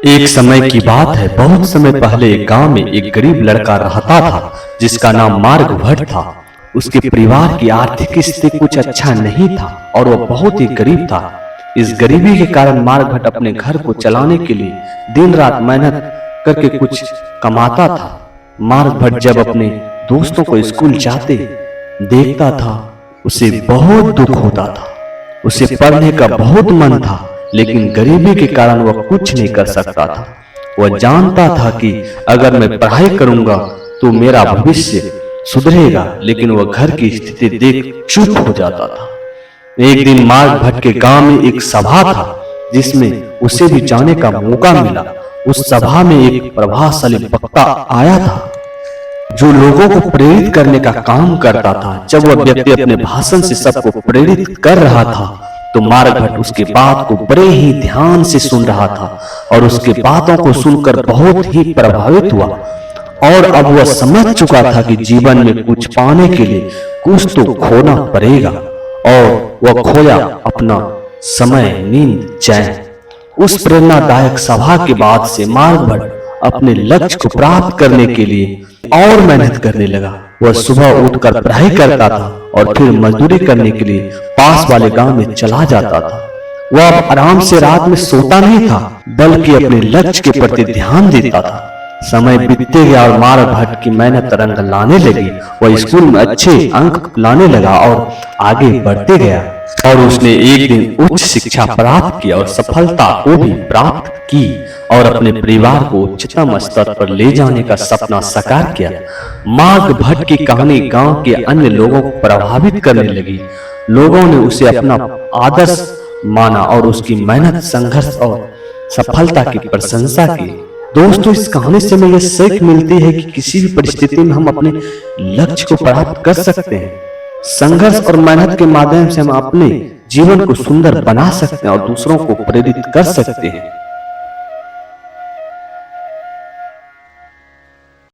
एक समय की बात है, बहुत समय पहले एक गांव में एक गरीब लड़का रहता था जिसका नाम मार्ग भट्ट था। उसके परिवार की आर्थिक स्थिति कुछ अच्छा नहीं था और वह बहुत ही गरीब था। इस गरीबी के कारण मार्ग भट्ट अपने घर को चलाने के लिए दिन रात मेहनत करके कुछ कमाता था। मार्ग भट्ट जब अपने दोस्तों को स्कूल जाते देखता था उसे बहुत दुख होता था। उसे पढ़ने का बहुत मन था, लेकिन गरीबी के कारण वह कुछ नहीं कर सकता था। वह जानता था कि अगर मैं पढ़ाई करूंगा तो मेरा भविष्य सुधरेगा, लेकिन वह घर की स्थिति देख चुप हो जाता था। एक दिन मार्ग भट्ट के गांव में एक सभा था जिसमें उसे भी जाने का मौका मिला। उस सभा में एक प्रभावशाली वक्ता आया था जो लोगों को प्रेरित करने का काम करता था। जब वह व्यक्ति अपने भाषण से सबको प्रेरित कर रहा था तो मार्ग भट्ट उसके बात को बड़े ही ध्यान से सुन रहा था और उसके बातों को सुनकर बहुत ही प्रभावित हुआ। और अब वह समझ चुका था कि जीवन में कुछ पाने के लिए कुछ तो खोना पड़ेगा, और वह खोया अपना समय, नींद, चैन। उस प्रेरणादायक सभा के बाद से मार्ग भट्ट अपने लक्ष्य को प्राप्त करने के लिए और मेहनत करने लगा। वह सुबह उठकर पढ़ाई करता था और फिर मजदूरी करने के लिए पास वाले गांव में चला जाता था। वह अब आराम से रात में सोता नहीं था, बल्कि अपने लक्ष्य के प्रति ध्यान देता था। समय बीतते गया और मार्ग भट्ट की मेहनत रंग लाने लगी। वह स्कूल में अच्छे अंक लाने लगा और आगे बढ़ते गया, और उसने एक दिन उच्च शिक्षा प्राप्त की और सफलता को भी प्राप्त की और अपने परिवार को उच्चतम स्तर पर ले जाने का सपना साकार किया। मार्ग भट्ट की कहानी गांव के अन्य लोगों को प्रभावित करने लगी। लोगों ने उसे अपना आदर्श माना और उसकी मेहनत, संघर्ष और सफलता की प्रशंसा की। दोस्तों, इस कहानी से हमें यह सीख मिलती है कि किसी भी परिस्थिति में हम अपने लक्ष्य को प्राप्त कर सकते हैं। संघर्ष और मेहनत के माध्यम से हम अपने जीवन को सुंदर बना सकते हैं और दूसरों को प्रेरित कर सकते हैं।